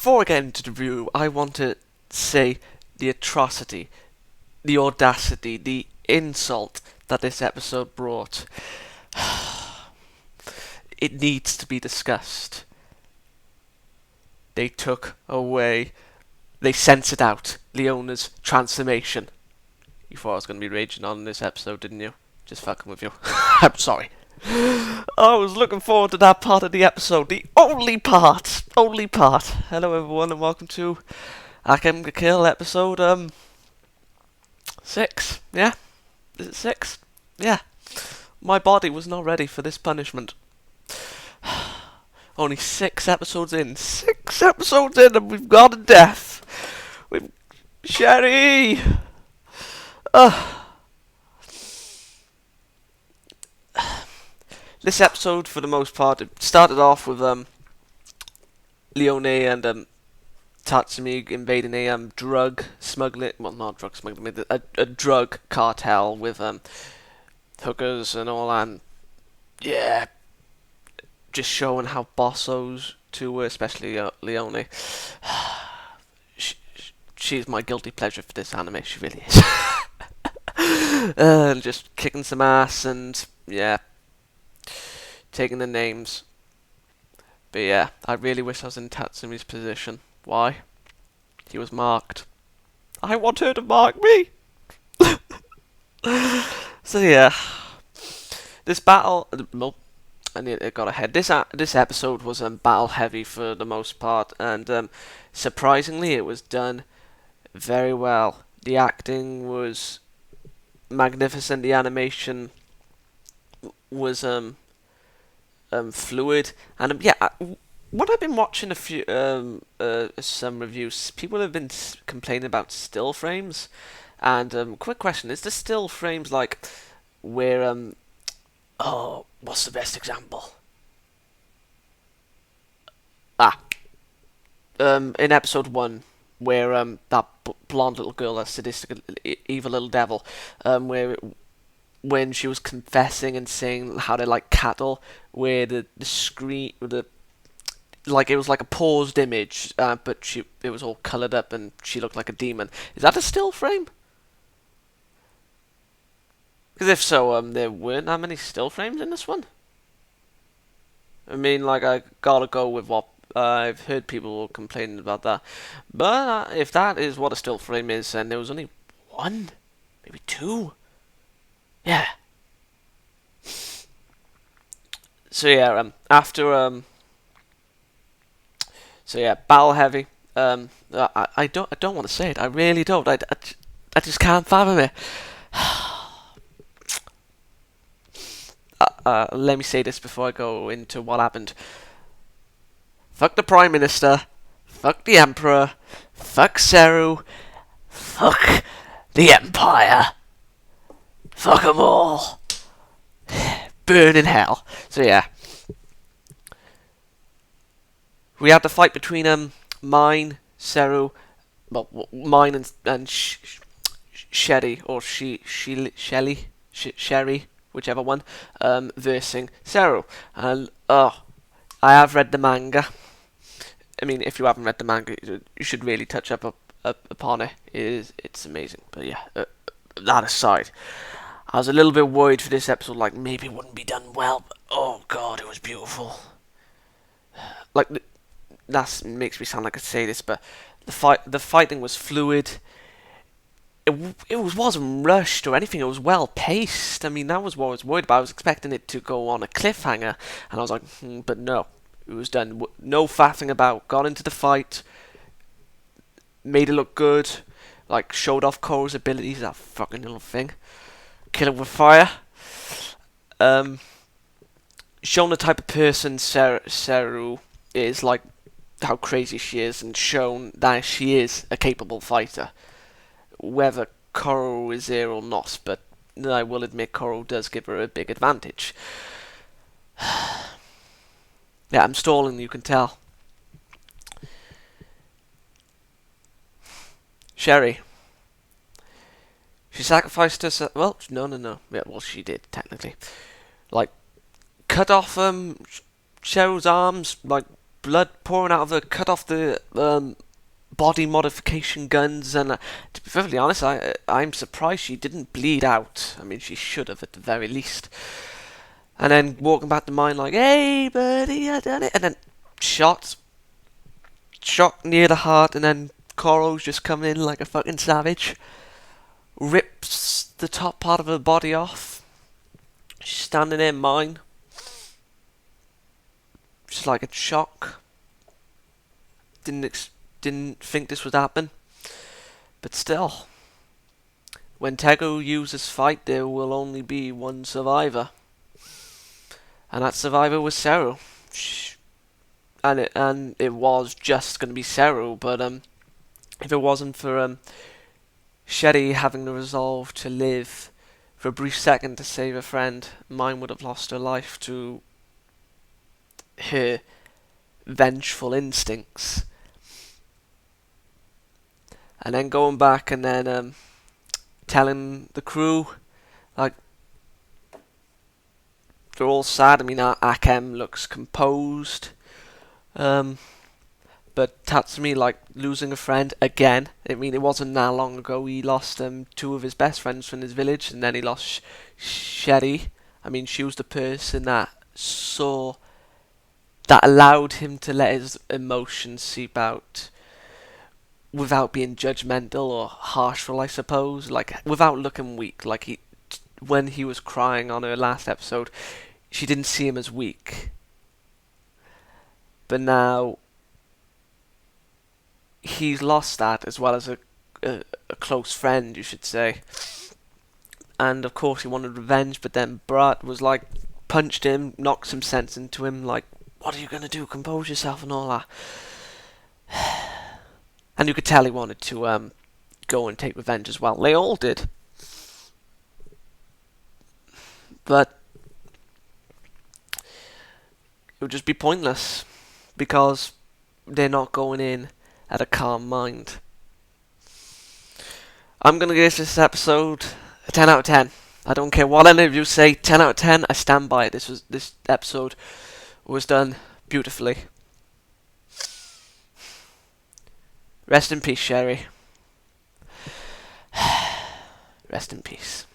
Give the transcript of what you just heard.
before I get into the review, I want to say the atrocity, the audacity, the insult that this episode brought. It needs to be discussed. They censored out Leona's transformation. You thought I was going to be raging on this episode, didn't you? Just fucking with you. I'm sorry. I was looking forward to that part of the episode. The only part. Hello everyone and welcome to Akame Ga Kill episode 6. Yeah? Is it 6? Yeah. My body was not ready for this punishment. Only 6 episodes in. 6 episodes in and we've got a death. With Sherry. This episode, for the most part, it started off with Leone and Tatsumi invading a drug smuggling, well, not drug smuggling, a drug cartel with hookers and all, and yeah, just showing how bossos to especially Leone. She's my guilty pleasure for this anime. She really is. And just kicking some ass and yeah, taking the names. But yeah, I really wish I was in Tatsumi's position. Why? He was marked. I want her to mark me! So yeah. This battle... Well, it got ahead. This episode was battle heavy for the most part. And surprisingly, it was done very well. The acting was magnificent. The animation was fluid, and yeah, when I've been watching a few some reviews, people have been complaining about still frames. And quick question: is the still frames like where oh, what's the best example? In episode 1, where that blonde little girl, that sadistic, evil little devil, when she was confessing and saying how they're like cattle, where the screen, like it was like a paused image, but it was all coloured up and she looked like a demon. Is that a still frame? Because if so, there weren't that many still frames in this one. I mean, like, I gotta go with what I've heard people complaining about that. But if that is what a still frame is, and there was only 1, maybe 2. Yeah. So yeah, so yeah, battle heavy. I don't want to say it. I really don't. I just can't fathom it. Let me say this before I go into what happened. Fuck the Prime Minister. Fuck the Emperor. Fuck Seryu. Fuck the Empire. Fuck them all. Burn in hell. So yeah. We had the fight between Mine, Seryu, well, Mine and Sherry, or Sherry, whichever one, versing Seryu. And I have read the manga. I mean, if you haven't read the manga, you should really touch up upon it. It's amazing. But yeah, that aside, I was a little bit worried for this episode, like maybe it wouldn't be done well, but oh god, it was beautiful. Like, that makes me sound like I say this, but the fighting was fluid. It wasn't rushed or anything. It was well paced. I mean, that was what I was worried about. I was expecting it to go on a cliffhanger, and I was like, but no, it was done. No faffing about. Got into the fight, made it look good. Like, showed off Koro's abilities. That fucking little thing. Kill it with fire. Shown the type of person Seryu is, like how crazy she is, and shown that she is a capable fighter. Whether Koro is there or not, but I will admit Koro does give her a big advantage. Yeah, I'm stalling, you can tell. Sherry. She sacrificed herself. Well, no. Yeah, well, she did, technically. Like, cut off Cheryl's arms, like, blood pouring out of her, cut off the body modification guns, and to be perfectly honest, I'm surprised she didn't bleed out. I mean, she should have at the very least. And then walking back to mine like, hey buddy, I done it, and then shot near the heart, and then Koro's just coming in like a fucking savage, rips the top part of her body off. She's standing in mine, just like a shock. Didn't think this would happen, but still, when Tego uses fight, there will only be one survivor, and that survivor was Seryu. And it was just going to be Seryu, but if it wasn't for Sheele having the resolve to live for a brief second to save a friend, mine would have lost her life to her vengeful instincts. And then going back and then telling the crew, like, they're all sad. I mean, Akame looks composed. But Tatsumi, like, losing a friend again. I mean, it wasn't that long ago he lost two of his best friends from his village, and then he lost Sheele. I mean, she was the person that allowed him to let his emotions seep out without being judgmental or harshful, I suppose. Like, without looking weak. Like, when he was crying on her last episode, she didn't see him as weak. But now he's lost that, as well as a close friend, you should say. And of course he wanted revenge, but then Brat was like, punched him, knocked some sense into him, like, what are you going to do? Compose yourself and all that. And you could tell he wanted to go and take revenge as well. They all did. But it would just be pointless, because they're not going in at a calm mind. I'm going to give this episode a 10 out of 10. I don't care what any of you say, 10 out of 10, I stand by it. This episode was done beautifully. Rest in peace, Sherry. Rest in peace.